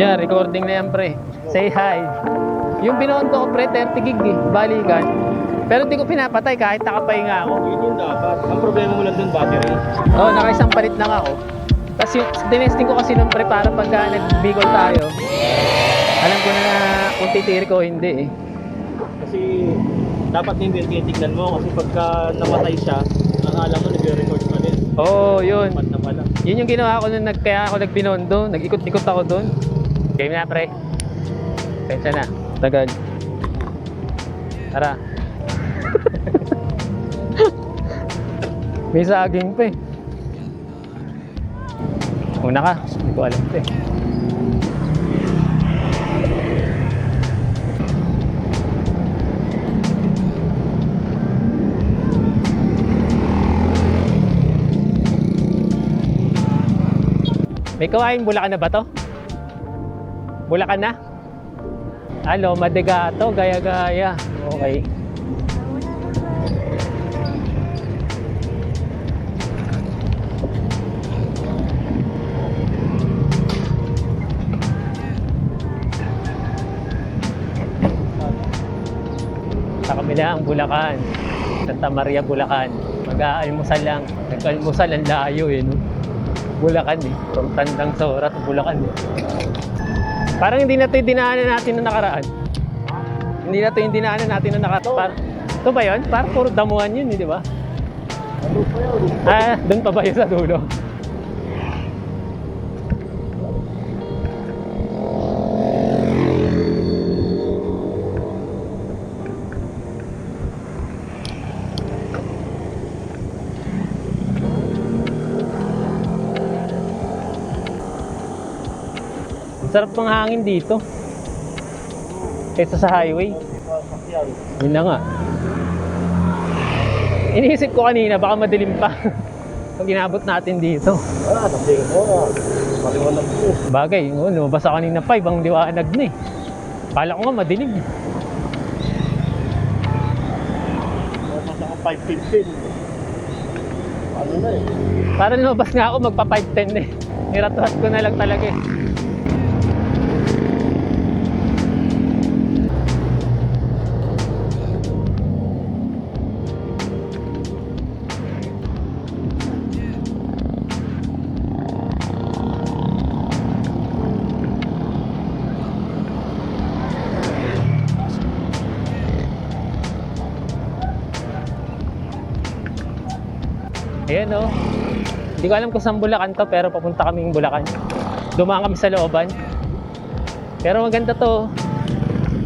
Yan, recording na yan, pre. Say hi. Yung binondo ko, pre, 30 gig eh. Balikan. Pero hindi ko pinapatay kahit nakapahinga ako. Yun yung dapat. Ang problema mo lang dun, battery. Oo, nakaisang palit lang ako. Tapos yung dinesting ko kasi nun, pre, para pagka nag-bicol tayo, alam ko na kung titiri ko o hindi eh. Kasi dapat hindi tinitignan mo kasi pagka namatay siya, akala mo nag-record pa din. Oo, yun. Pat na pala. Yun yung ginawa ko nung kaya ako nagbinondo. Nag-ikot-ikot ako doon. Game na, pre. Pensya na. Tagal. Tara. May saging pa eh. Una ka. Hindi ko alam pa eh. May kawain, Bulacan na ba to? Bulacan na? Alo, Madegato, gaya-gaya. Okay. Sa kabila ang Bulacan. Santa Maria, Bulacan. Mag-aalmusal lang. Nag-almusal ang layo eh, no? Bulacan eh. From Tandang Sora to Bulacan eh. Parang hindi na ito yung dinaanan natin na nakaraan. Hindi na ito yung dinaanan natin na nakaraan. Ito ba yun? Parang puro damuhan yun eh, di ba? Ah, doon pa ba yun sa dulo? Sarap ng hangin dito kaysa sa highway. Yun na nga. Iniisip ko kanina baka madilim pa pag inabot natin dito. Nagdigan mo na. Maliwanag po. Bagay, lumabas ako kanina 5 ang liwanag na eh. Kala ko nga madilim. Lumabas ako 5:15. Ano na eh. Parang lumabas nga ako magpa 5:10 eh. Niratuhat ko na lang talaga eh. Ayan o. Hindi ko alam kung saan Bulacan to, pero papunta kaming Bulacan. Dumaan kami sa looban. Pero maganda to.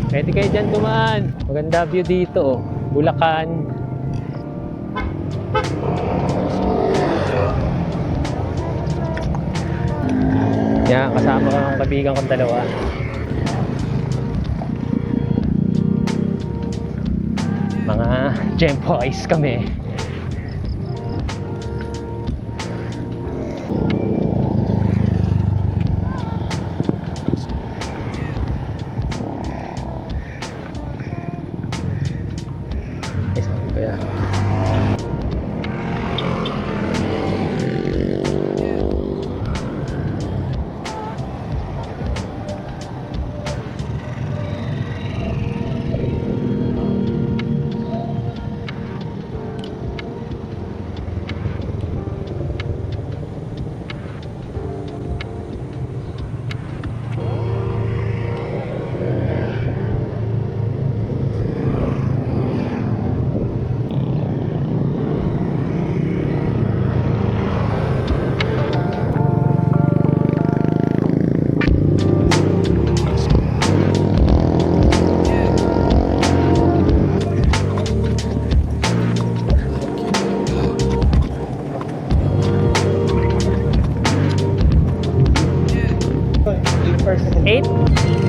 Pwede kayo dyan dumaan. Maganda view dito o. Bulacan. Yan, kasama ko ng kaibigan kong dalawa. Mga Gempo Ice kami.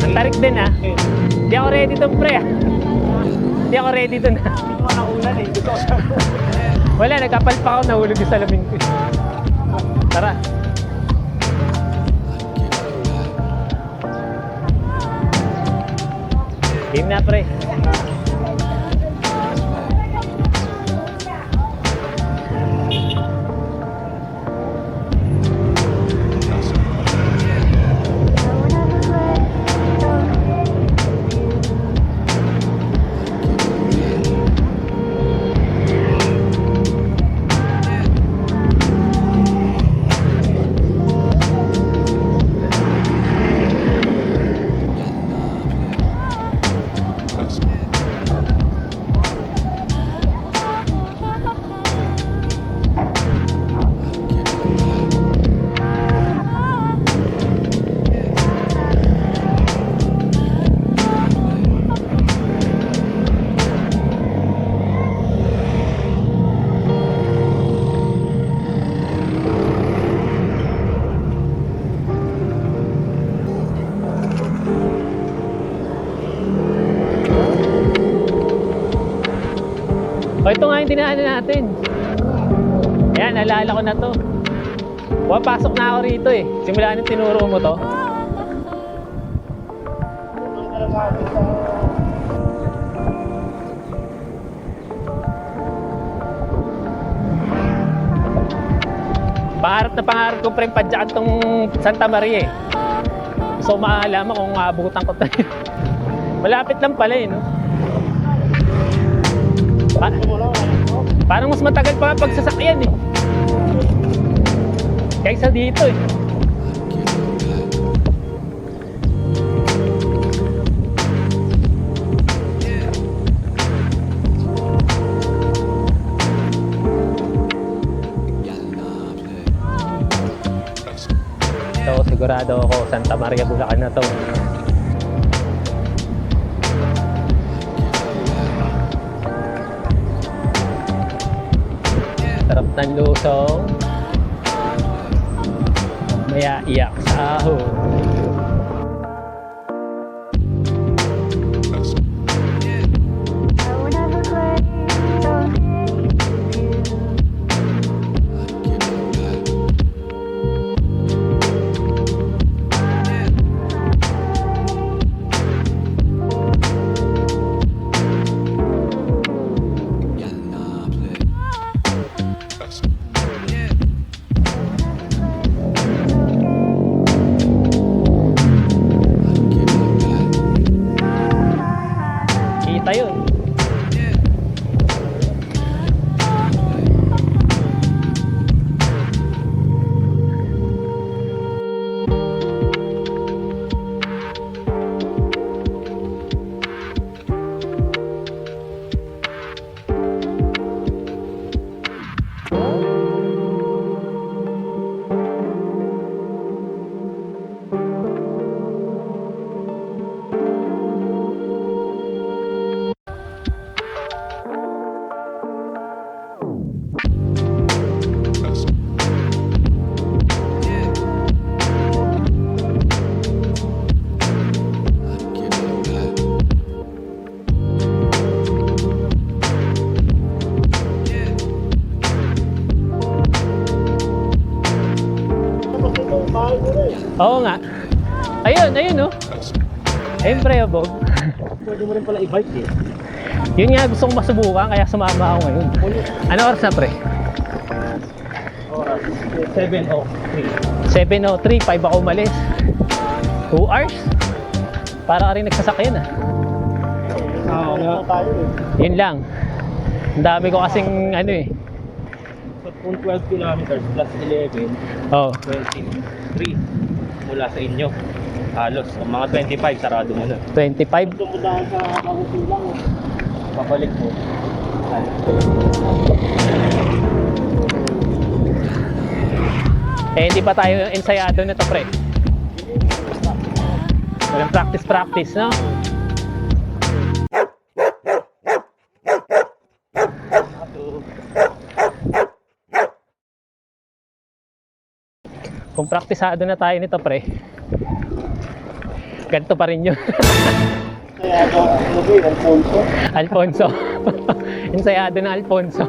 Ang tarik din ah. Hindi ako ready dun pre ah. Hindi ako ready dun ah. Hindi mo nakunan eh. Wala, nagkapal pa ako, nahulog yung salamin ko. Tara. Game na pre. yung dinaanan natin. Ayan, naalala ko na to. Pumapasok na ako rito eh. Simula nung tinuro mo to. Pangarap ko pre padyakan tong Santa Maria eh. So maalaman kung maabutan ko tayo. Malapit lang pala eh, no? Parang mas matagal pa nga pagsasakyan eh. Kaysa dito eh. So sigurado ako Santa Maria Bulacan na to. Sarap ng lusong. Maya iyak sa ahon. Kita yun. Oo nga. Ayun, ayun oh. Ayun pre, Bob. Pwede mo rin pala i-bike eh. Yun nga gusto kong masubukan kaya sumama ako ngayon. Ano oras na pre? Oras, 7:03. 7:03, 5 ako umalis. 2 hours? Para ka rin nagsasakyan ah. Oo nga. Tayo eh. Yun lang. Ang dami ko kasing ano eh. So kung 12 kilometers plus 11, Oh. 23 mula sa inyo. Halos, ang mga 25 sarado mo na. 25. Tumudahan sa kakusilang. Papalik mo. Eh hindi pa tayo ensayado na to pre. Walang practice, no? Kung praktisado na tayo nito pre, ganito pa rin yun. Kaya ano ba yun, Alfonso? Alfonso. Ensayado na Alfonso.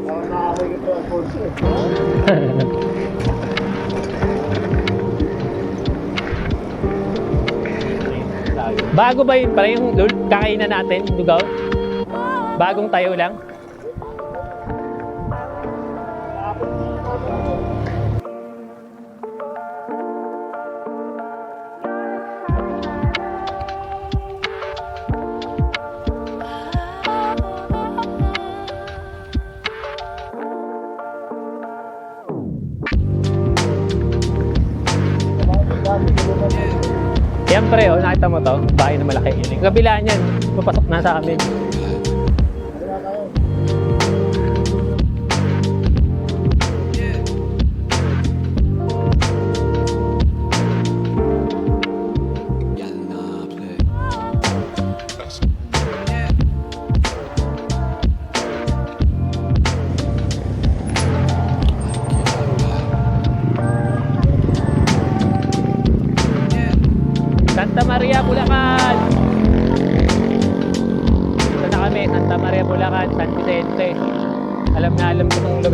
Nakakaway ko ito, Alfonso eh. Bago ba yun para yung kakainan natin, lugaw? Bagong tayo lang? Yan pre, oh, nakita mo to? Bahay na malaki. Yung kabila niyan, papasok na sa amin. Santa Maria, Bulacan.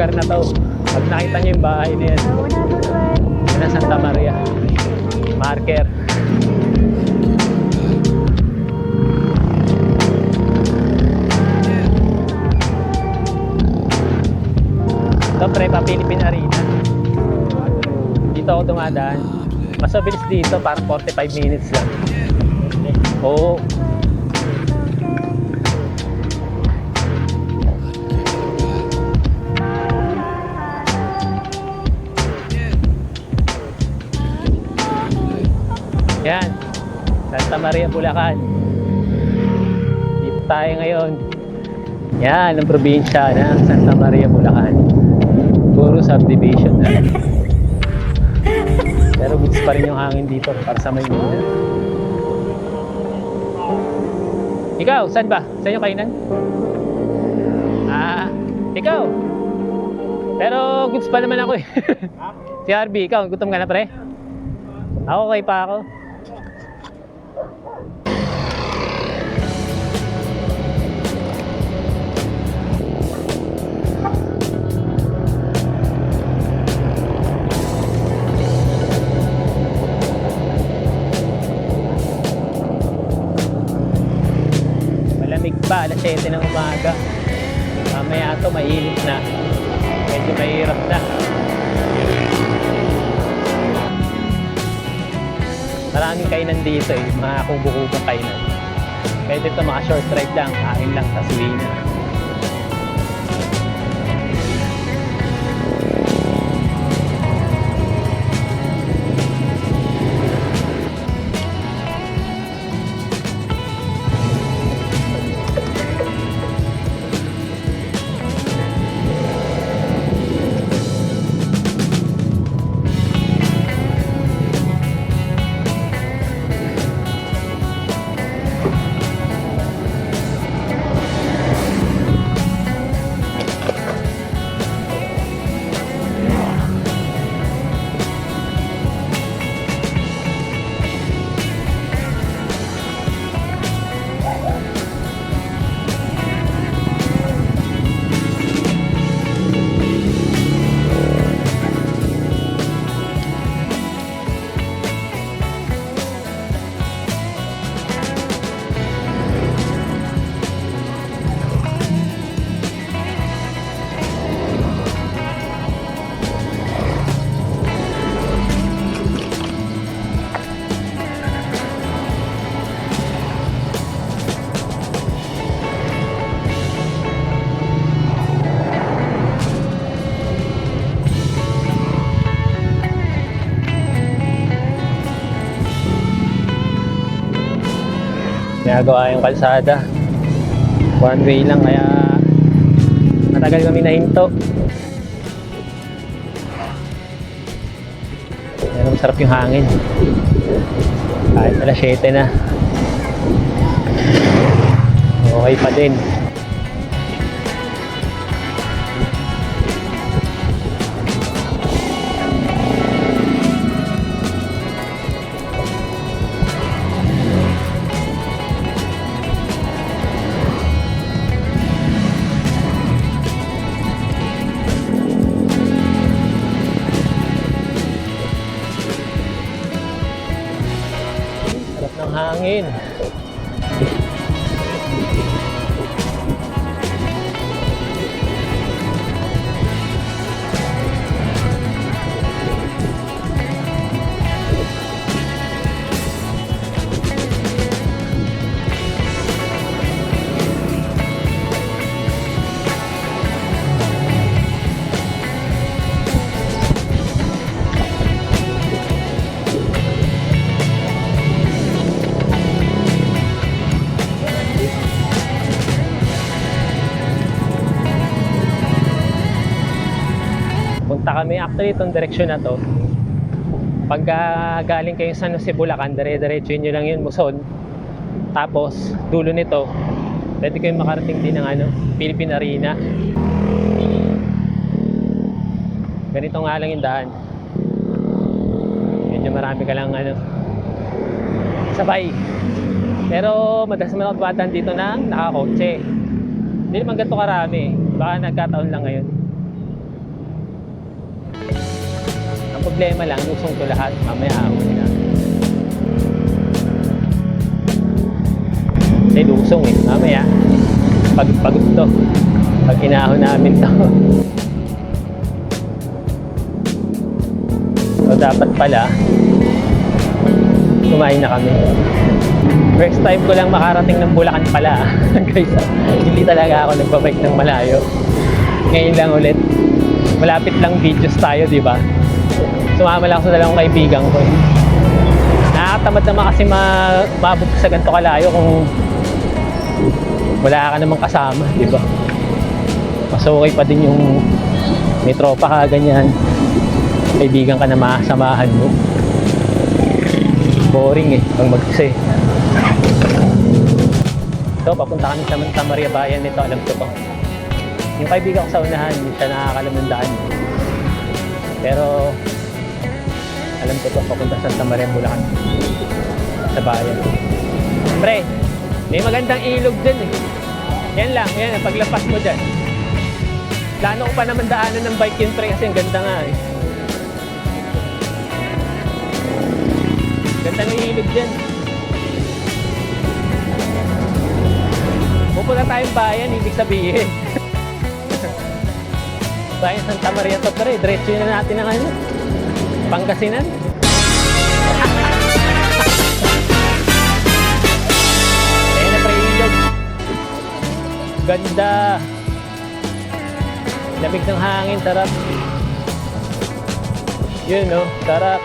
lugar na to. Pag nakita nyo yung bahay na yan, yan ang Santa Maria. Marker. Ito pre, pa Philippine Arena. Dito ako dumadaan. Mas mabilis dito, parang 45 minutes lang. Oo. Yan, Santa Maria, Bulacan. Dito tayo ngayon. Yan, ang probinsya ng Santa Maria, Bulacan. Puro subdivision na. Pero goods pa rin yung hangin dito para sa Maynila. Ikaw, saan ba? Saan yung kainan? Ah, ikaw. Pero goods pa naman ako eh. Si Harvey, ikaw, gutom ka na pre? Ako, okay pa ako. Malamig pa, alas 7 ng umaga. Mamaya ito, mainit na. Medyo mahirap na. Maraming kainan dito eh, mga kubo-kubong kainan. Kaya dito mga short ride lang, kain lang, tas uwi na. Ginagawa yung kalsada. One way lang kaya matagal kami nahinto. Pero masarap yung hangin. Kahit alas 7 na. Okay pa din. Sarap ng hangin. Punta kami actually itong direksyon na to. Pagka galing kayo sa San Jose, Bulacan, dire-diretso nyo lang yun, Muson. Tapos dulo nito, pwede kayong makarating din ng Philippine Arena. Ganito nga lang yung daan. Medyo marami ka lang sabay. Pero madalas naman ako dumadaan dito ng nakakotse. Hindi naman ganito karami. Baka nagkataon lang ngayon. problema lang, lusong to lahat. Mamaya ahon na. Kasi lusong eh. Mamaya, pagod to. Pag inahon namin to. So dapat pala, kumain na kami. First time ko lang makarating ng Bulacan pala. Guys, hindi talaga ako nagbabike ng malayo. Ngayon lang ulit. Malapit lang videos tayo, di ba? Sumama lang ako sa dalawang kaibigan ko. Nakakatamad naman kasi mabot sa ganito kalayo kung wala ka namang kasama, di ba? Mas okay pa din yung may tropa ka, ganyan. Kaibigan ka na masamahan mo. Boring eh, pag mag-isa eh. So, papunta kami sa Santa Maria Bayan nito, alam ko to. Yung kaibigan ko sa unahan, hindi siya nakakalam ng daan. Pero, alam ko to, papunta sa Santa Maria, Bulacan. Sa bayan. Pre, may magandang ilog dyan eh. Yan lang, yan, paglapas mo dyan. Plano ko pa naman daanan ng bike yun, pre, kasi ang ganda nga eh. Ganda ng ilog dyan. Pupunta tayong bayan, ibig sabihin. Bayan Santa Maria to, pre. Diretso na natin ang ano, Pangasinan. Ayan na, pre, ilog. Ganda. Lamig ng hangin, sarap. Yun, no? Sarap.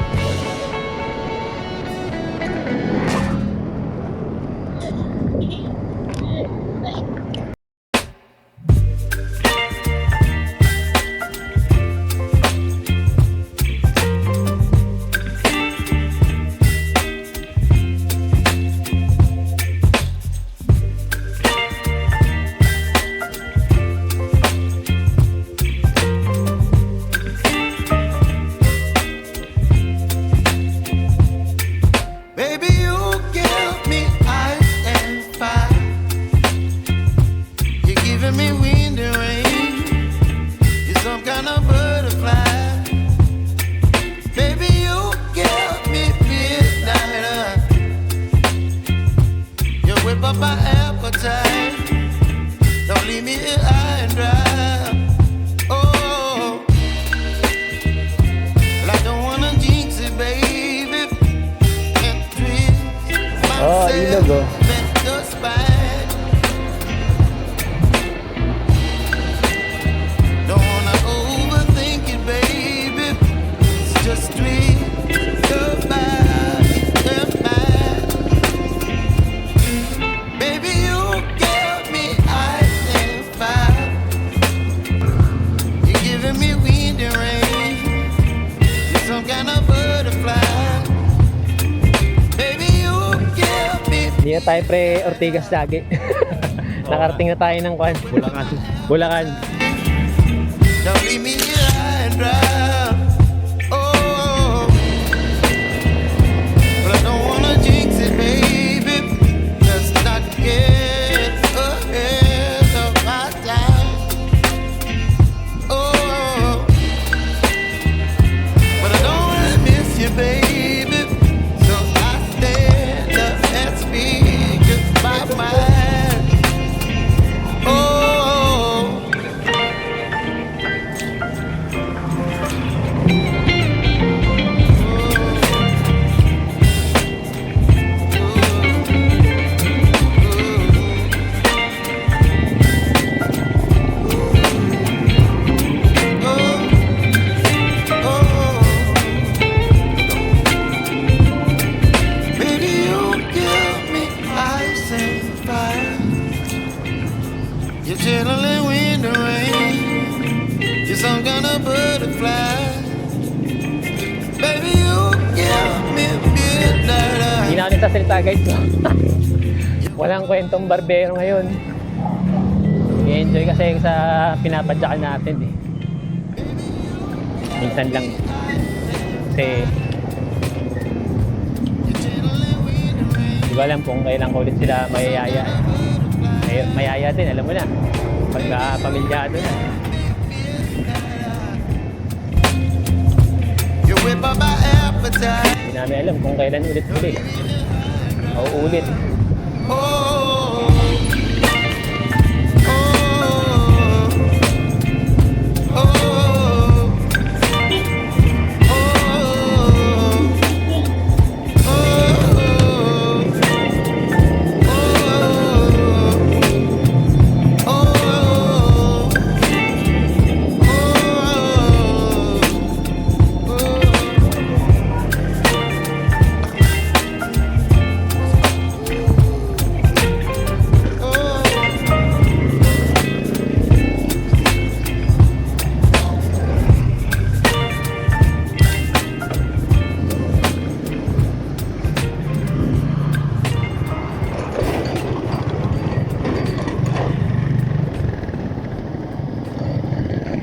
Oh, ilog oh. Hindi na tayo pre Ortigas lagi. Nakarating na tayo ng Kwan. Bulacan. Bulacan. Don't leave me here and drive. Oh, but I don't wanna jinx it, baby. Let's not get ahead of my time. Oh, but I don't wanna miss you, baby. So I stand up and speak just my mind. Oh. You're chilling in the rain. You're some kind of butterfly. Baby, you give me midnight. Hindi na ako nagsasalita guys. Walang kwentong barbero ngayon. I-enjoy kasi sa pinapadyakan natin eh. Minsan lang. Kasi di ba alam kung kailan ko ulit sila mayayaya. Mayaya din, alam mo na. Pagka pamilyado na. You're whip up my appetite. Hindi namin alam kung kailan ulit-ulit. Mauulit. Oh, oh, oh,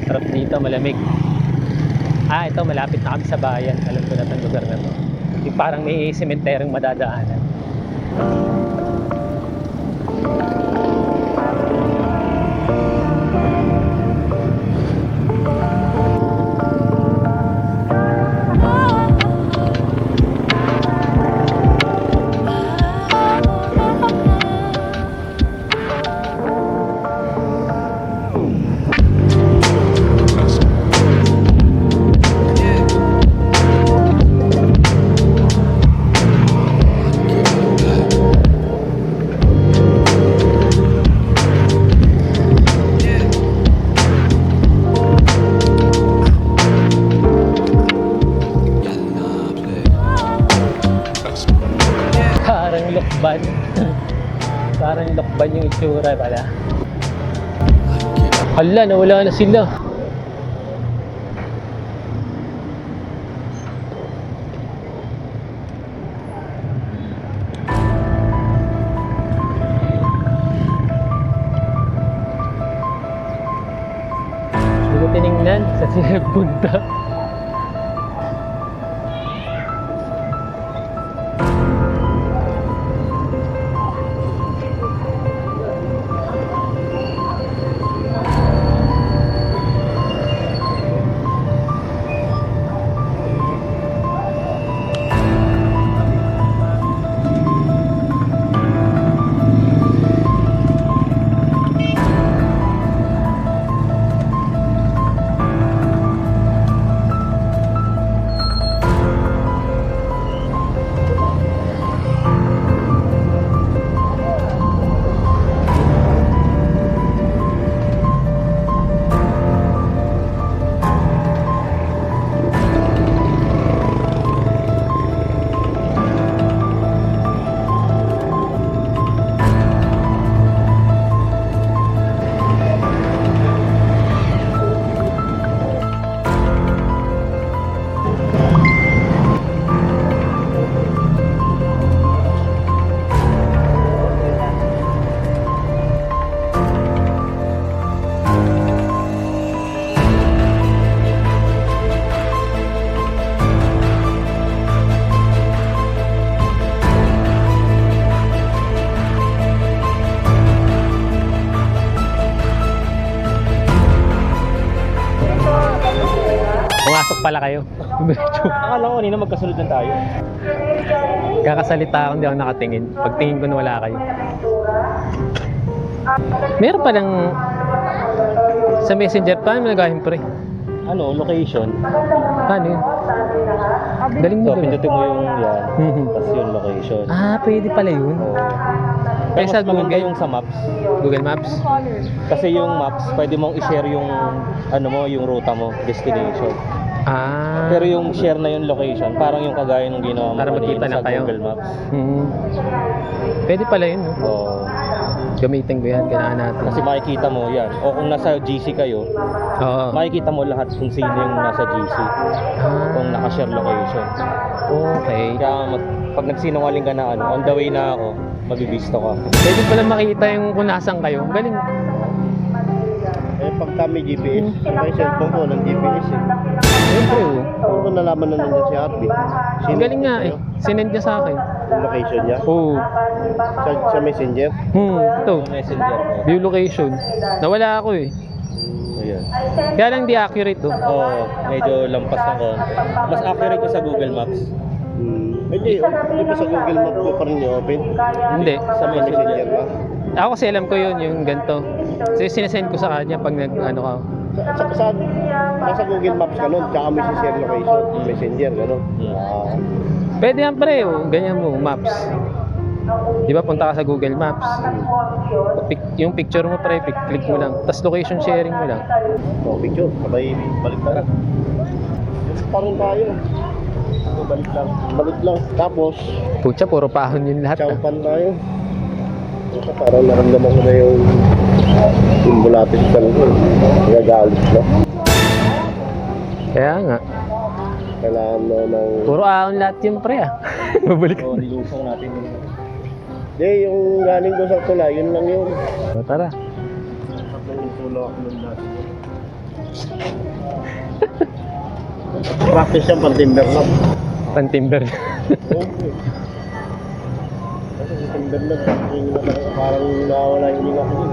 Sarap dito, malamig. Ito, malapit na kami sa bayan. Alam ko na itong lugar na to. Yung parang may sementerong madadaanan. Parang lokban. Parang lokban yung itsura pala. Hala, nawala na sila. Hindi ko tinignan sa sila punta. Pumasok pala kayo. Akala ko kanina magkasunod lang tayo. Kakasalita ako, hindi ako nakatingin. Pagtingin ko na wala kayo. Meron palang sa messenger, paano nagahin pre? Ano, location. Paano yun? Galing mo So, doon. pindutin mo yung yan. Mhm. Tapos yung location. Pwede pala yun. Oo. Kaya Pero sa mas maganda Google? yung sa maps. Google Maps. Kasi yung maps, pwede mong i-share yung ano mo, yung ruta mo, destination. Pero yung share na yung location, parang yung kagaya ng ginawa mo Para magkita kanina na sa kayo. Google Maps. Mhm. Pwede pala yun, no? Oo. Gamitin ko yan, kailangan natin. Kasi makikita mo yan. O kung nasa GC kayo, Oo. makikita mo lahat kung sino yung nasa GC. Kung naka-share location. Okay. Kaya pag nagsinungaling ka na on the way na ako, mabibisto ka. Pwede pala makita yung kung nasan kayo. Galing. Eh, pagka may GPS, may cellphone ko ng GPS eh. Siyempre, oh. Paano ko nalaman na nandyan si Harvey? Ang galing nga eh. Sinend niya sa akin. Yung location niya? Oo. Sa messenger? Ito. Yung messenger mo. View location. Nawala ako eh. Ayan. Kaya lang di accurate do. Oo, medyo lampas ng konti. Mas accurate ko sa Google Maps. Hindi, di ba sa Google Map ko pa rin i-open? Hindi. Sa Messenger. ba? Ako kasi alam ko yun, yung ganito. So sinesend ko sa kanya pag nag ano ka. Nasa Google Maps ka nun, tsaka may share location, messenger, gano'n. Pwede yan pre, oh. Ganyan mo, maps. Di ba punta ka sa Google Maps. Yung picture mo pre, click mo lang. Tapos location sharing mo lang. Picture, sabay balik na. Parang tayo. Balik lang. Balik lang. Tapos, Pucha, puro pahon yun lahat. Ah. chowpan tayo. Parang naramdaman ko na yung bulapit ka lang. Nagagalit na. Kaya nga. Kailangan mo ng... Puro ahon lahat yun pre ah. Mabalik. Oo, nilusong natin yun. Hindi, yung galing doon sa tulay, yun lang yun. So, tara. Tatlong tulak ako nun natin. Practice yan, pang-timber lang. Pan-timber. Okay. Kasi sa timber lang, parang nawala yung hininga ko dun.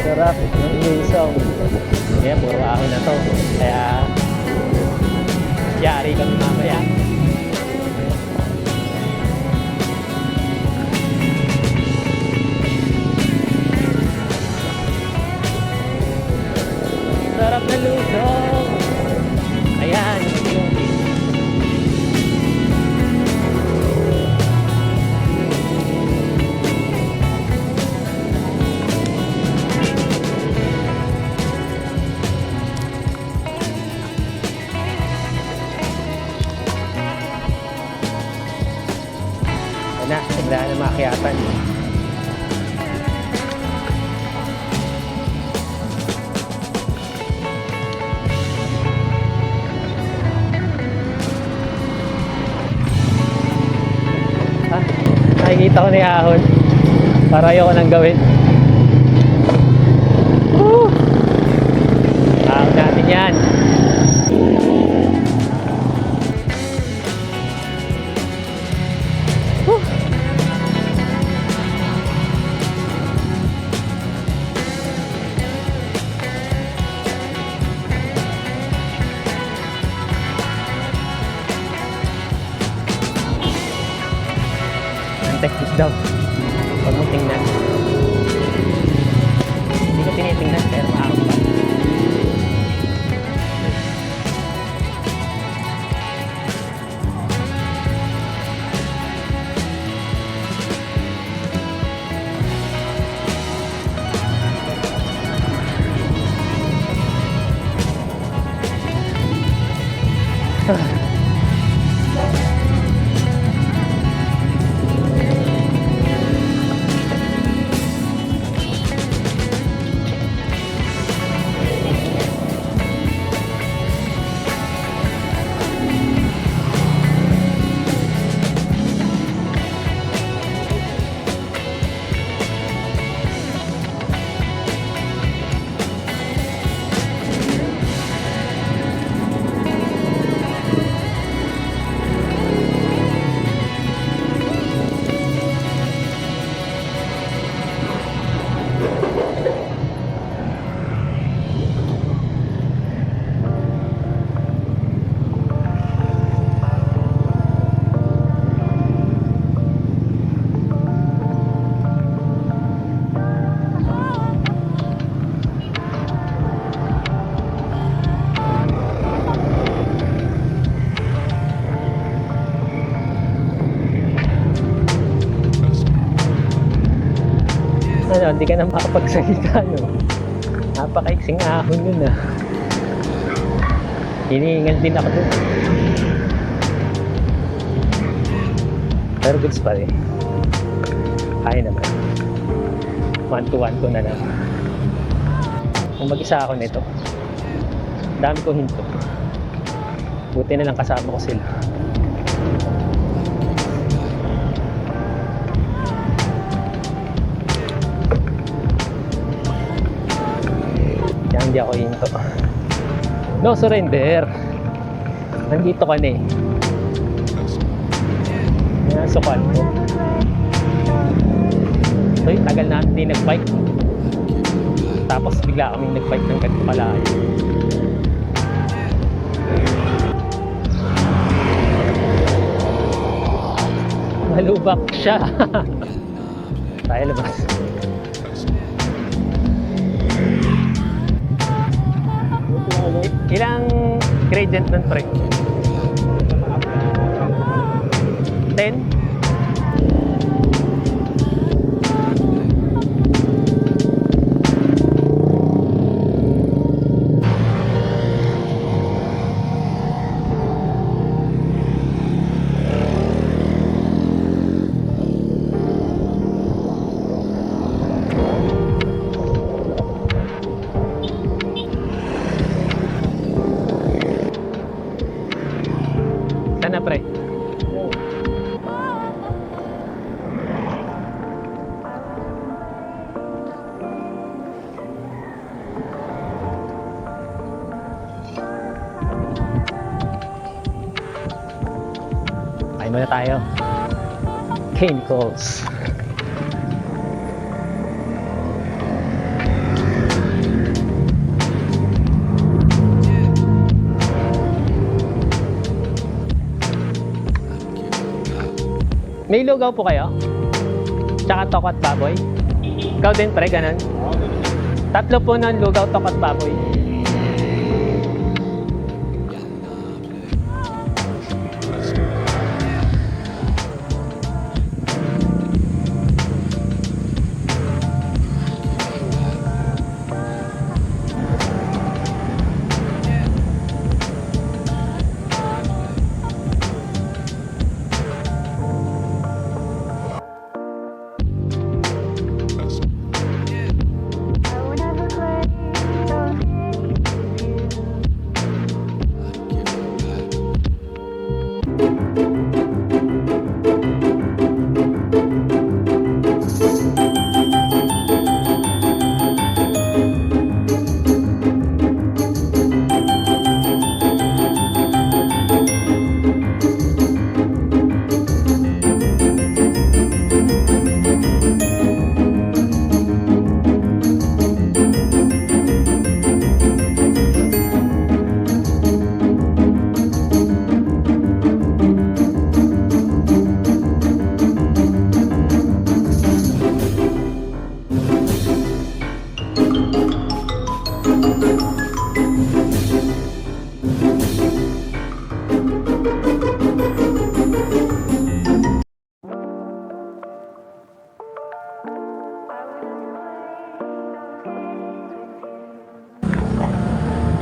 Sarap ng lusong. Kaya puro ahon na to. Kaya yari kami mamaya. Sarap na lusong. Ayan. Yung na, tignan na makiatan. Ah, nakikita ko na yung ahon. Para ayoko nang gawin. Woo! Ahon natin yan. Technique daw. Huwag mo tingnan. Hindi ko tinitingnan pero maakot pa. Parang di ka na makapagsalita, no? Napakaiksing ahon yun, ah. Hinihingal din ako dun. Pero goods pa rin. Kaya naman. 1 to 1 to na lang. Kung mag-isa ako nito, dami ko hinto. Buti na lang kasama ko sila. Kaya hindi ako hinto. No surrender. Nandito ka na eh. Yan, sukan ko. So, tagal natin din nag-bike. Tapos bigla kaming nag-bike ng ganito kalayo. Malubak siya. Tayo labas. Ilang gradient nun, pre? 10? Sana, pre? Kain muna tayo. Chemicals. May lugaw po kayo? Tsaka toko at baboy? Ikaw din, pre, ganun? Tatlo po ng lugaw, toko at baboy.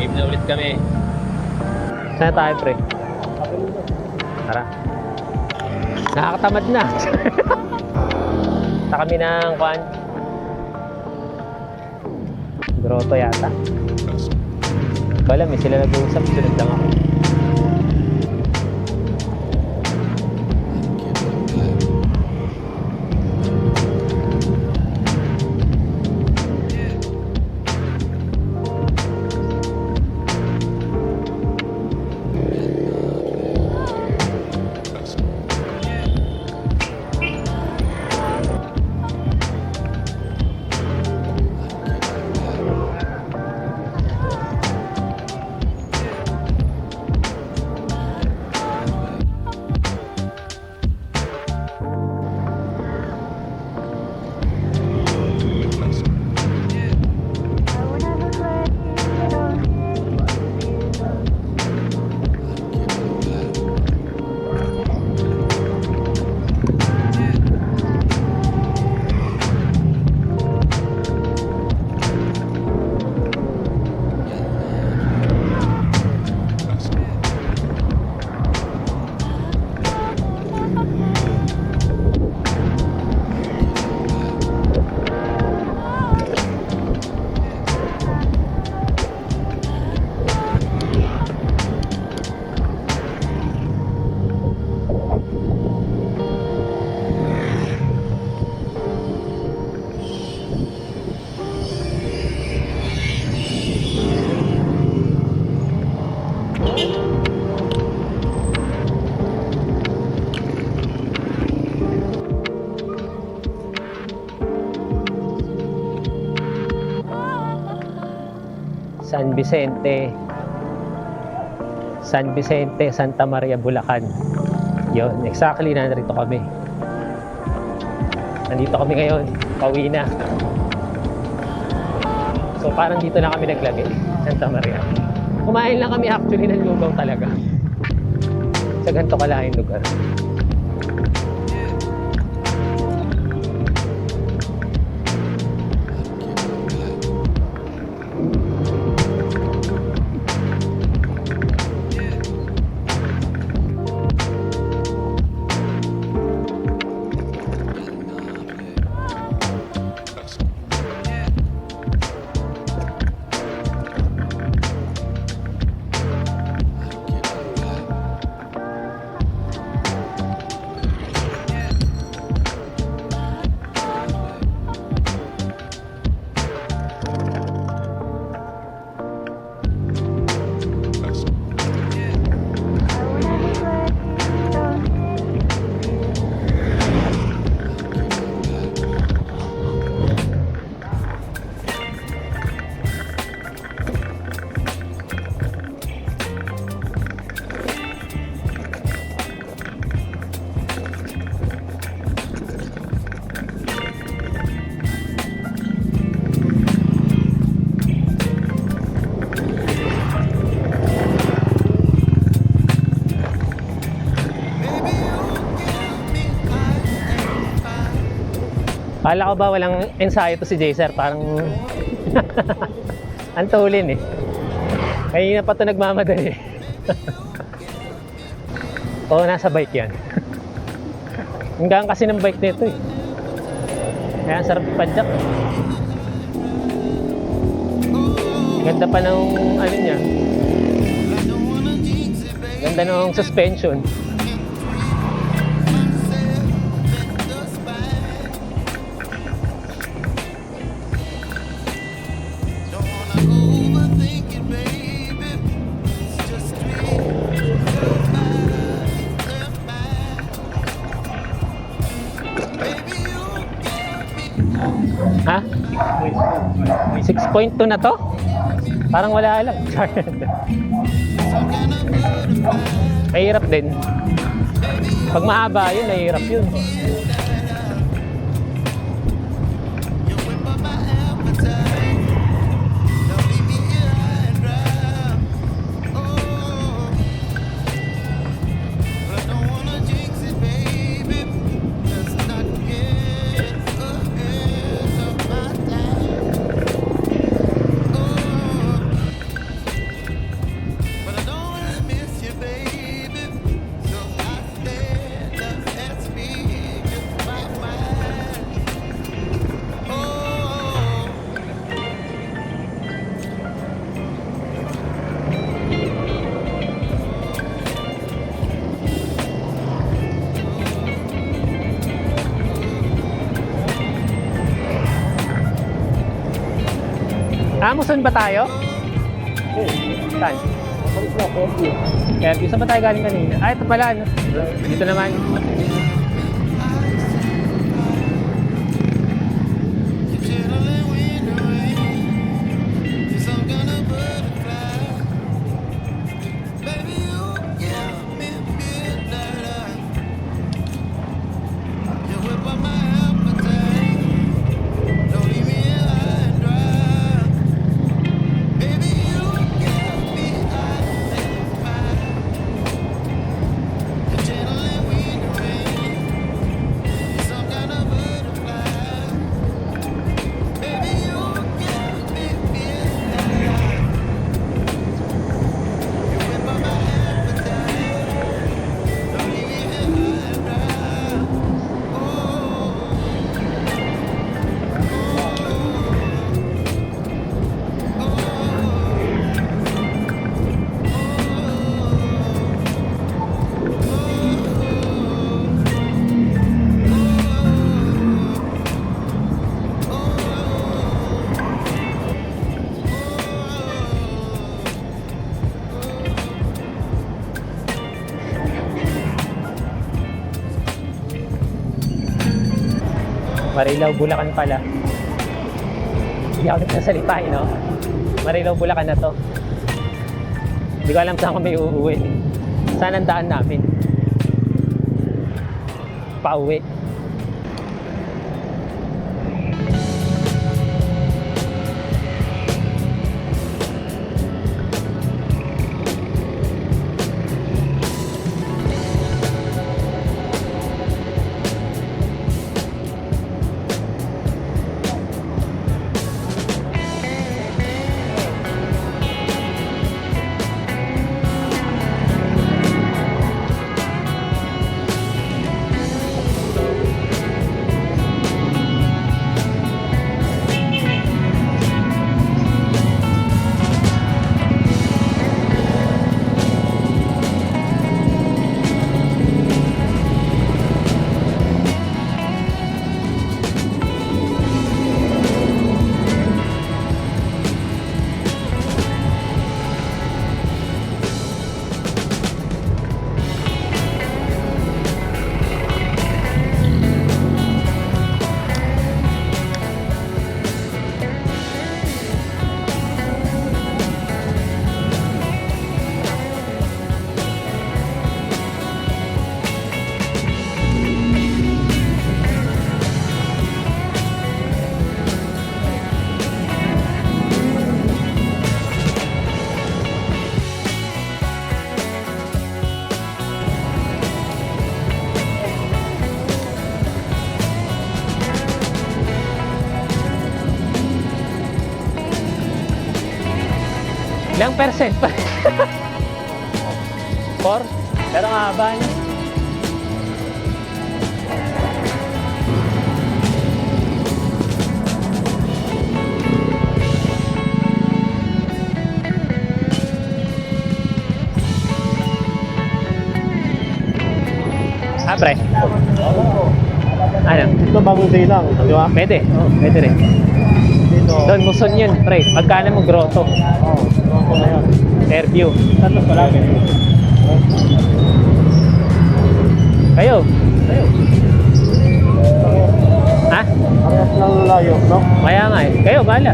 Game na ulit kami. Saan tayo, pre? Tara. Nakakatamad na. Sa kami ng kuan. Grotto yata. Kala may sila nag-uusap. Sunod lang ako. San Vicente, Santa Maria, Bulacan. Yun, exactly, nandito kami. Nandito kami ngayon, pauwi na. So parang dito na kami naglagay, Santa Maria. Kumain lang kami actually ng lugaw talaga. Sa ganito kalaking lugar. Kala ko ba walang ensayo to si Jaser? Parang antulin eh. Kanina pa to nagmamadali. Oo, nasa bike yan. Ang gaan kasi ng bike nito eh. Kaya ang sarap ipadyak. Ganda pa ng ano niya. Ganda ng suspension. Ha? 6.2 na to? Parang wala lang. Mahirap din. Pag mahaba yun, mahirap yun. Amuson ba tayo? Saan? Kaya saan ba tayo galing kanina? Ah, ito pala, no? Dito naman. Marilaw, Bulacan pala. Hindi ako nagsasalita, no? Marilao, Bulacan na to. Hindi ko alam saan kami uuwi. Saan ang daan namin? Pauwi. Ilang percent pa? 4? Pero ang haba niya. Ah, pre. Ano? Ito bagong silang, di ba? Pwede. Oh, pwede rin. Dito. Doon, Muson yun, pre. Pagkala mo, grotto. Oo, ito na yan. Fairview. Saan mas malaki? Kayo? Ha? Parehas lang layo, no? Kaya nga eh. Kayo, bahala.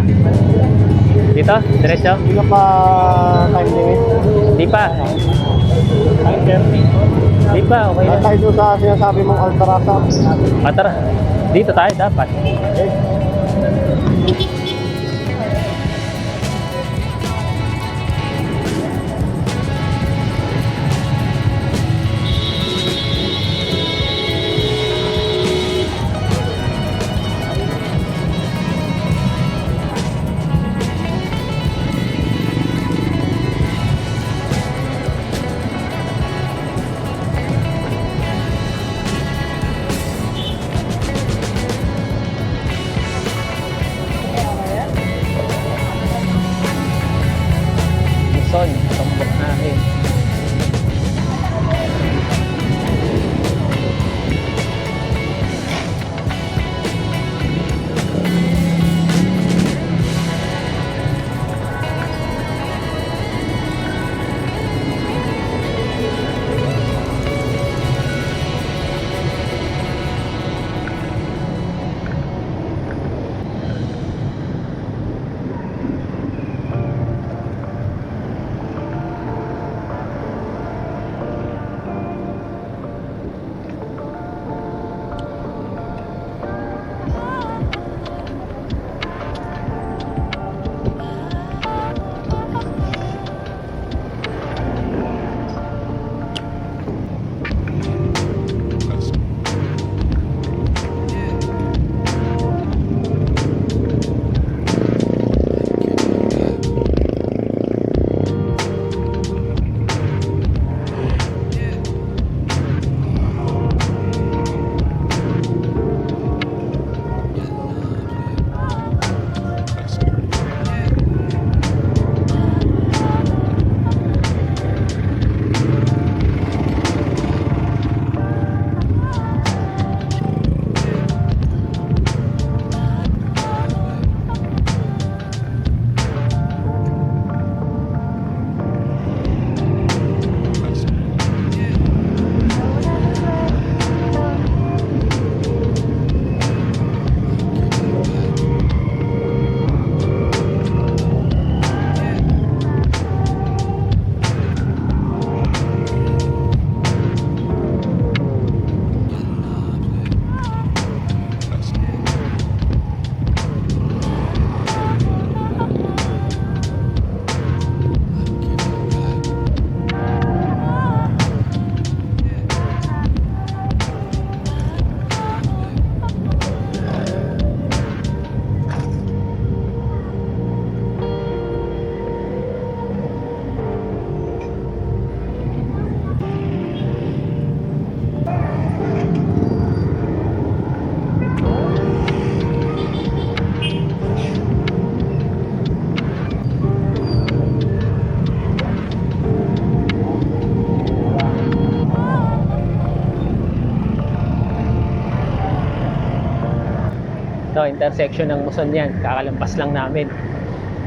Dito? Diretso? Hindi ka pa time limit. Di pa. Time 30. Di pa, okay Kaya na. tayo doon sa sinasabi mong Altarasa. Ah, tara. Dito tayo dapat. Okay. Muson, tumbok namin. intersection ng Muson yan. Kakalampas lang namin.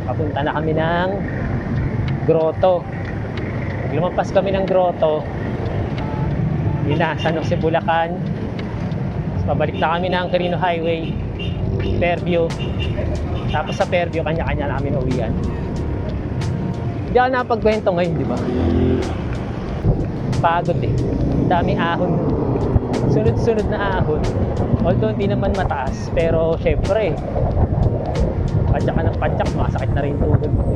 Papunta na kami ng Grotto. Lumampas kami ng Grotto. Yun na, San Jose, Bulacan. Tapos pabalik na kami ng Quirino Highway, Fairview. Tapos sa Fairview, kanya-kanya na kami uwian. Hindi ako napagkwento ngayon, di ba? Pagod eh. Daming ahon. Sunod-sunod na ahon. Although hindi naman mataas, pero syempre, padyak ka ng padyak, masakit na rin tuhod mo.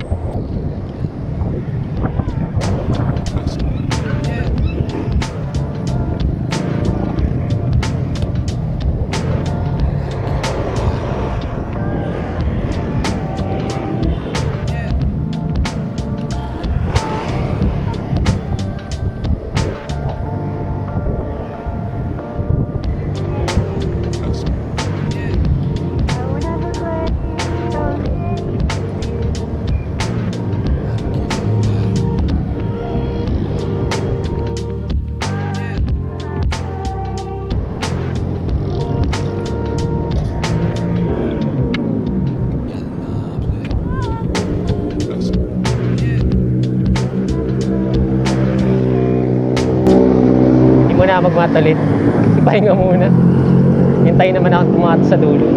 Na magmatalit, ipahinga muna. Hintayin naman ako tumato sa dulo.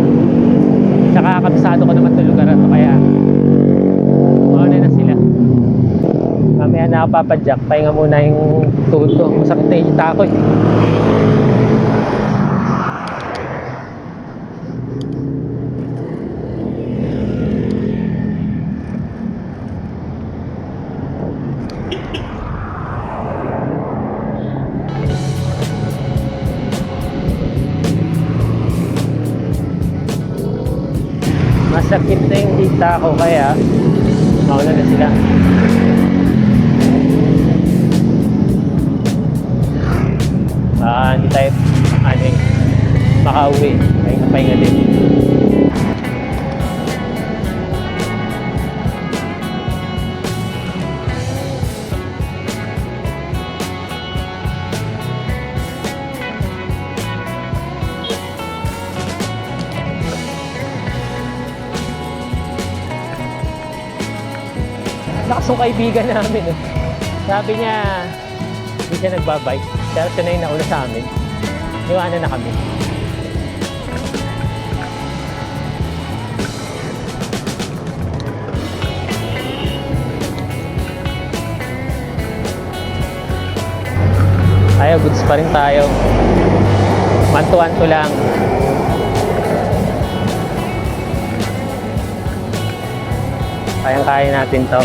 Tsaka kabisado ko naman itong lugar na ito, kaya mauna na sila. Mamaya na ako papadyak, pahinga muna yung tuhod ko. Masakit na yung hita ko eh. Masakit na yung hita ko, kaya mauna na sila. Hindi tayo makauwi. Pahinga din. Lakas yung kaibigan namin. Sabi niya, hindi siya nagbabike. Pero siya na yung nauna sa amin. Iwanan na kami. Tayo, goods pa rin tayo. Manto-anto lang. Kayang-kaya natin to.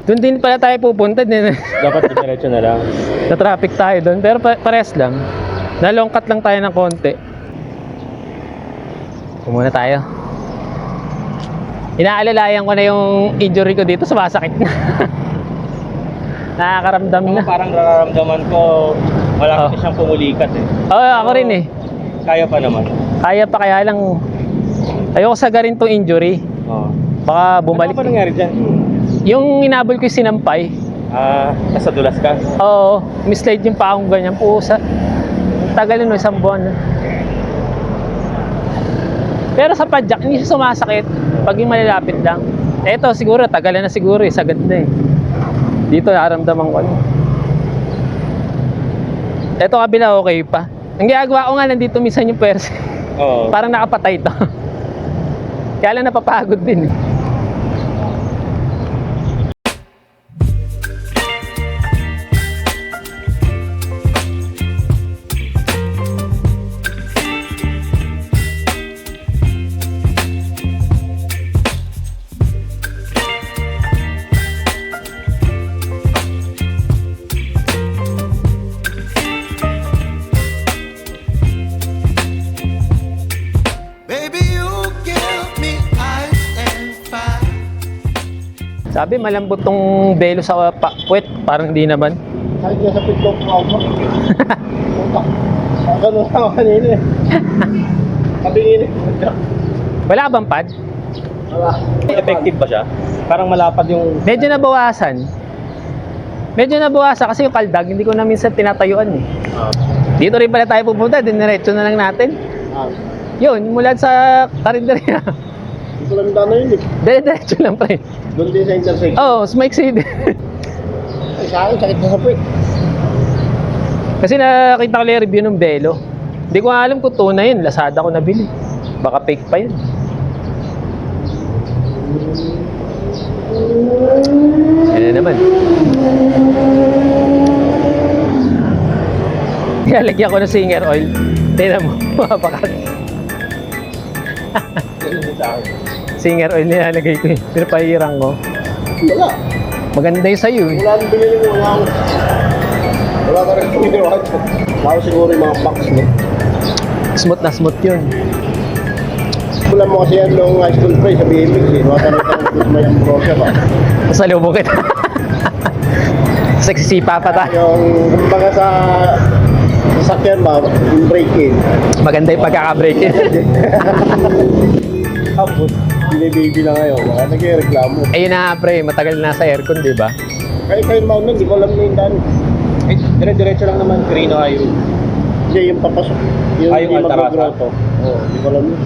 Doon din pala tayo pupunta din. Dapat diretso na lang. Sa traffic tayo doon, pero pares lang. Nalongkat lang tayo ng konti. Muna tayo. Inaalalayan ko na yung injury ko dito, sumasakit na. Nakakaramdam na. Parang nararamdaman ko malaki siyang pumulikat eh. Oo, ako rin eh. Kaya pa naman. Kaya pa, kaya lang ayoko sagarin tong injury. Oo. Baka bumalik. Ano pa nangyari dyan? Yung inabol ko yung sinampay. Nasa dulas ka? Oo, mislide yung pa akong ganyan. Pusa. Tagal nun, isang buwan. Pero sa padyak, hindi siya sumasakit pag yung malalapit lang. Eto, siguro, tagalan na siguro eh. Sagad na eh. Dito, naramdaman ko. Eto, kabila, okay pa. Ang ginagawa ko nga, nandito minsan yung pwersa. Oo. Parang nakapatay to. Kaya lang napapagod din eh. Sabi malambot tong belo sa puwet, parang hindi naman. Kahit niya sa pitlog ko ako. Ganun ako kanina eh. Kabingin eh. Wala ka bang pad? Wala. Effective ba siya? Parang malapad yung... Medyo nabawasan. Medyo nabawasan kasi yung kaldag, hindi ko na minsan tinatayuan eh. Dito rin pala tayo pupunta, diniretso na lang natin. Yun, mula sa karinderya. Dito lang daan na yun eh. Diretso lang pre. Doon din sa intersection. Oo, Smike din. Ay, sa akin, sakit na sa puwet. Kasi nakita ko lang yung review ng Belo. Hindi ko alam kung tunay yun. Lazada ko nabili. Baka fake pa yun. Yan na naman. Lagyan ko ng singer oil. Tingnan mo, mapakat. Singer oil nilalagay ko yun. Pero pahirang ko. Wala. Maganda yung sa'yo eh. Wala nang binili mo. Wala ka rin ginawa. Ako siguro yung mga box mo. Smooth na smooth yun. Wala mo kasi yan nung high school play sa BMX eh. Wala ka rin gusto mo yung brosya ba? Masalubong kita. Sagsisipa pa tayo. Yung kumbaga sa sasakyan ba, yung break-in. Maganda yung pagkaka-break in. Tapos, binibaby na ngayon. Mga nag-reklamo. Ayun na nga pre, matagal na sa aircon, di ba? Kayo naman nun, di ko alam na yung daan. Eh, dire-diretso lang naman, Carino Highway. Hindi, yung papasok. Yung Yung Altarasa? mag-groto. Oo, di ko alam yun.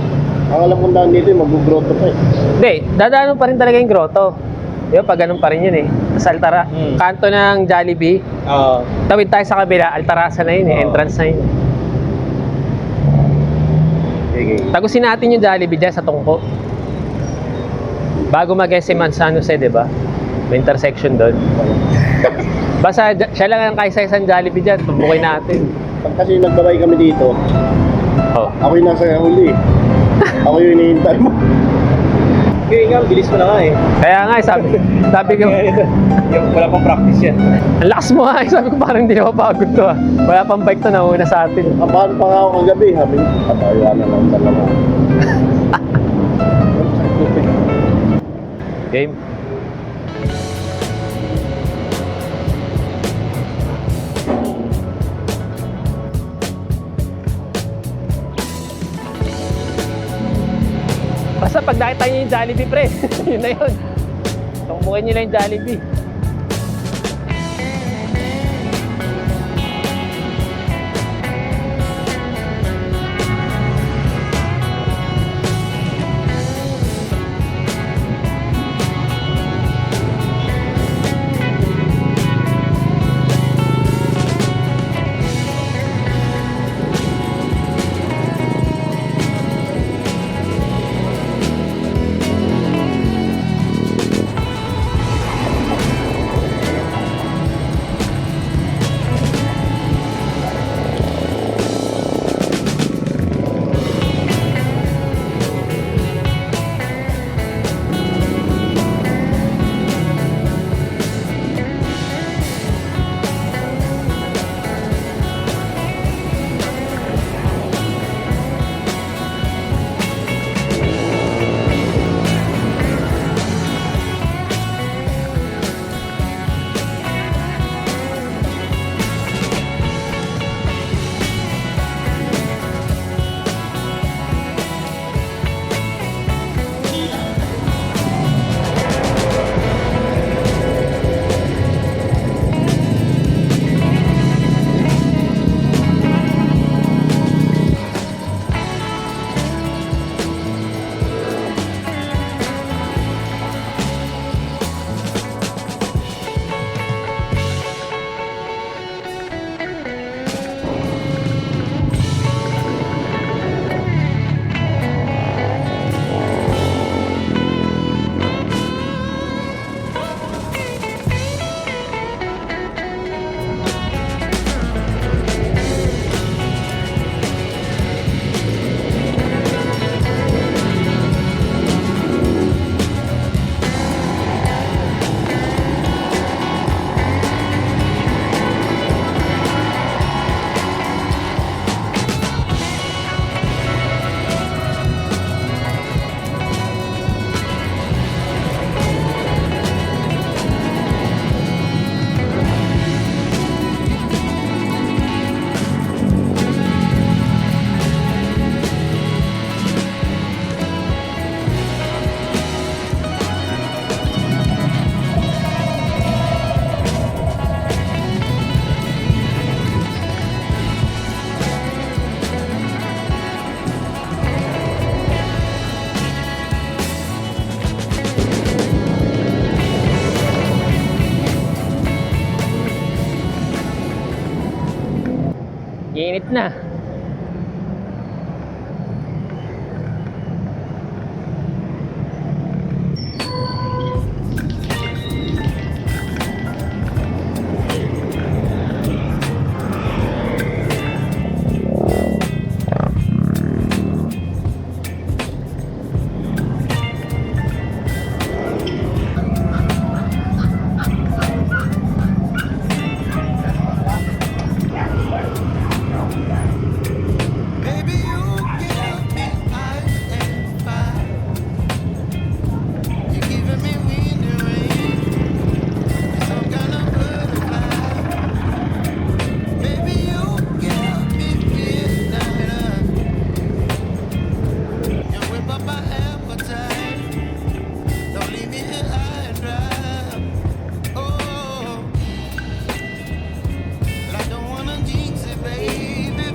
Ang alam kong daan dito, yung mag-groto pa eh. Hindi, dadaanan pa rin talaga yung grotto. Di ba, pag ganun pa rin yun eh. Sa Altara, kanto ng Jollibee, tawid tayo sa kabila, Altarasa na yun eh, entrance na yun. Sige. Tagusin natin yung Jollibee dyan sa Tungko. Bago mag-SM San Jose, di ba? May intersection doon. Basta siya lang ang kaisa-isang Jollibee dyan, tumbukin natin. Pag kasi nagbabay kami dito, Oh. ako yung nasa huli. Ako yung hinihintay mo. Okay nga, bilis mo na nga eh. Kaya nga, sabi ko, Yung wala pang practice yan. ang lakas mo nga, sabi ko parang hindi na mapagod to ah. Wala pang bike to na una sa atin. Kabahan pa nga ako kagabi. Sabi ko, katayan na lang dalawa. Game. Basta pag nakita niyo yung Jollibee pre, yun na yun. Tumbukin niyo lang yung Jollibee. mainit na. Baby, you give me ice and fire. You're giving me wind and rain. You're some kind of butterfly. Baby, you give me midnight. You whip up my appetite. Don't leave me here high and dry. Oh, but I don't wanna jinx it, baby.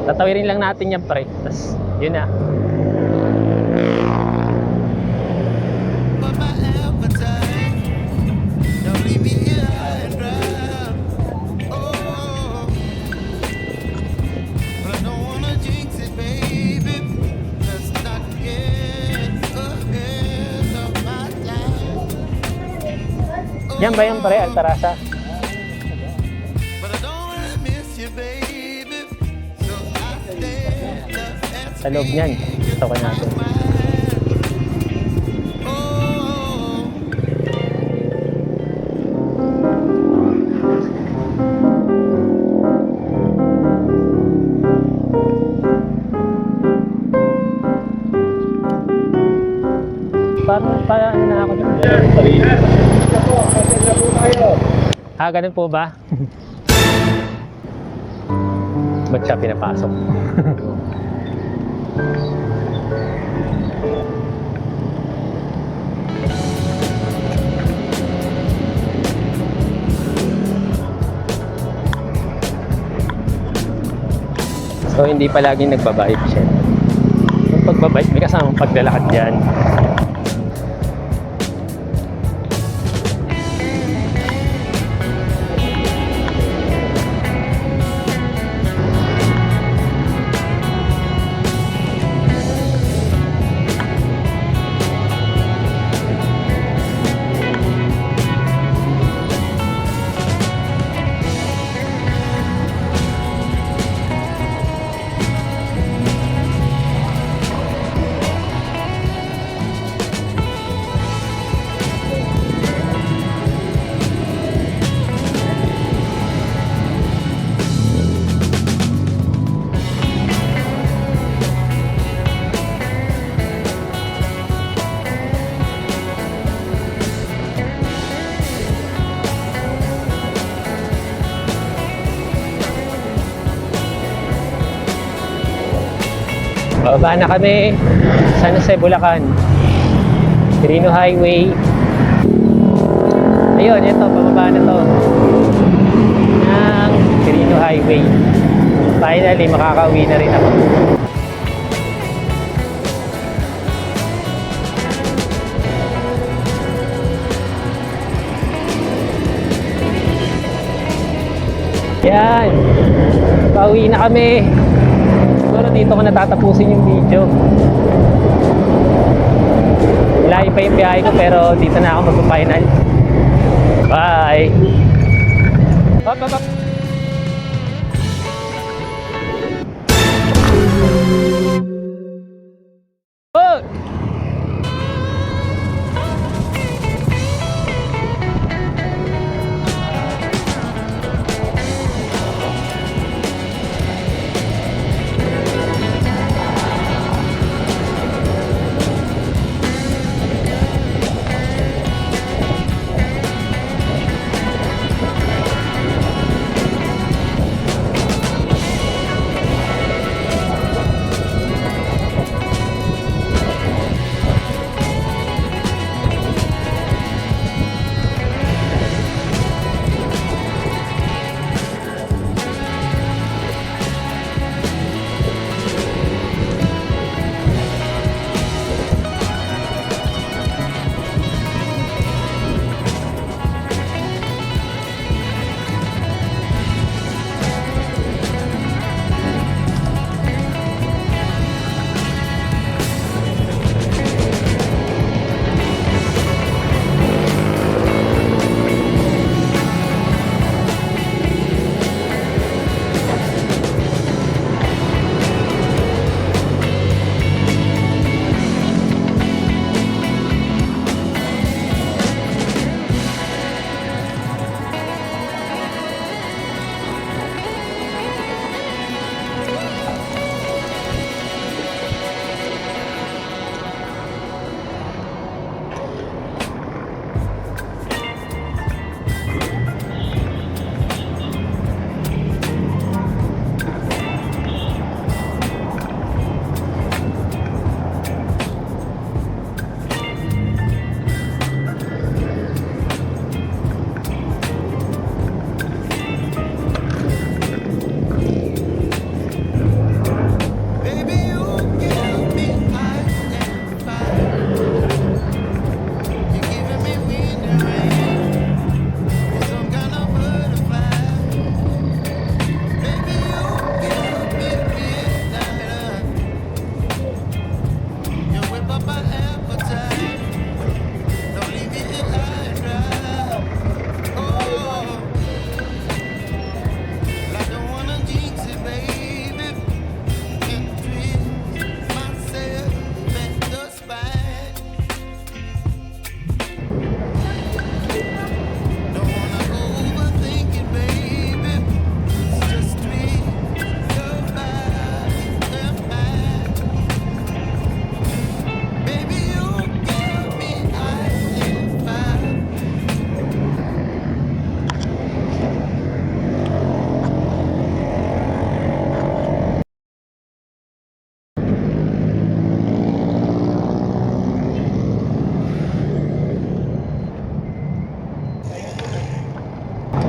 Tatawirin lang natin yan pre. Tapos yun na. But my appetite, don't leave me here high and dry. Oh, but I don't wanna jinx it, baby. Let's not get ahead of my time. Yan ba yan pre? Altarasa? But I don't wanna miss you, baby. So I stand up and Sa loob niyan. Ito ka natin. oh. Paano na ako dyan? Ah, ganun po ba? Ba't siya pinapasok? So, hindi palaging nagbabayip siya. Yung pagbabayip, may kasamang paglalakad dyan. Bababa na kami San Jose, Bulacan. Quirino Highway. Ayun, ito, bababa na to ng Quirino Highway. Finally, makakauwi na rin ako. Yan, pauwi na kami. Siguro dito ko natatapusin yung video. Layo pa yung biyahe ko pero dito na ako mag-final. Bye! Hop, hop, hop! Oh!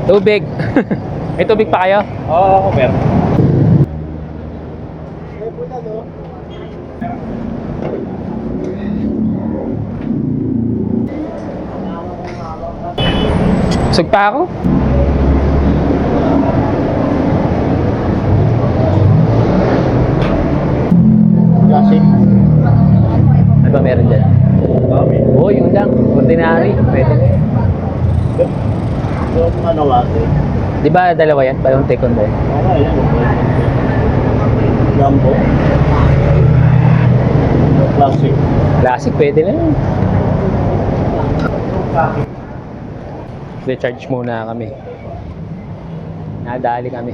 Tubig. May tubig pa kayo? Oo, ako meron. Busog pa ako. Classic. Ano ba meron dyan? Dami. Oo, yun lang. Ordinary. Pwede na yun. Yung ano kasi. Di ba dalawa yan? Buy one take one ba yun? Yan. Jumbo. Classic. Classic, pwede na yun. Recharge muna kami. Nadali kami.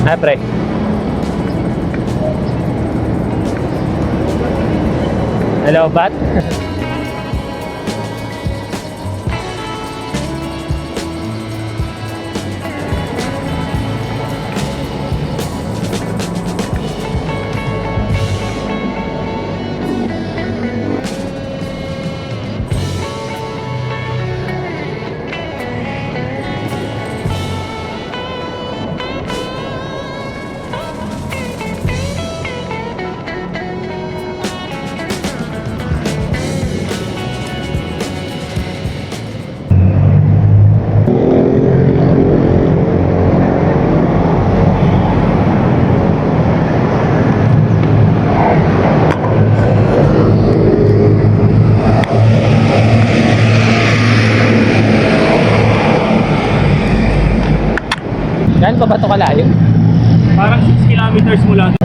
Ah, pre. Hello, bat? Gaano pa ba ito kalayo? Parang 6 kilometers mula doon.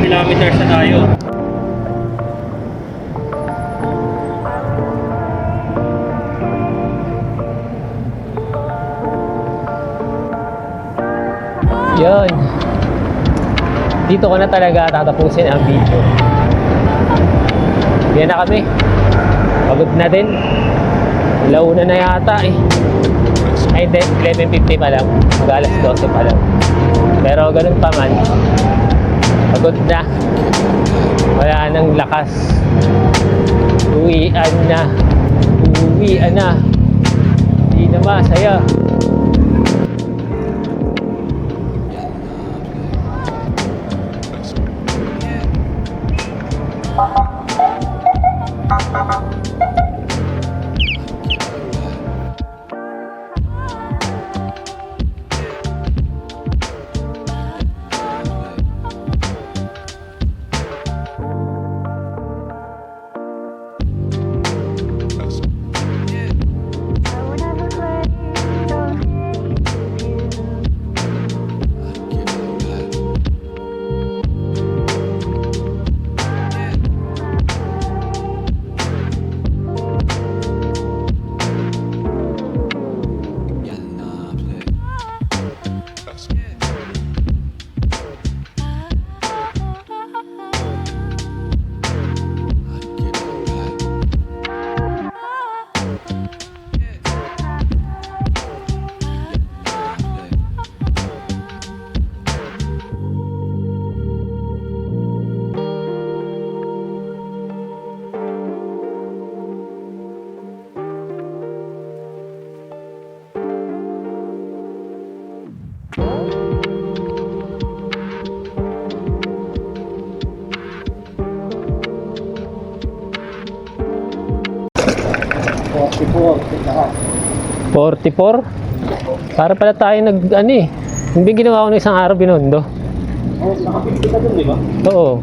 Kilometers na tayo. Yun. Dito ko na talaga tatapusin ang video. Yan na kami. Pagod na din. Launa na yata eh. Ay hindi, 11:50 pa lang. Mag-alas 12 pa lang. Pero ganun pa man. Pagod na. Wala nang lakas. Uwian na. Uwian na. Hindi na masaya. I would never let you go. lahat. 44? Para pala tayo ano eh. Hindi ginawa ko ng isang araw, Binondo. Oh, nakapili ka dun, di ba? Oo.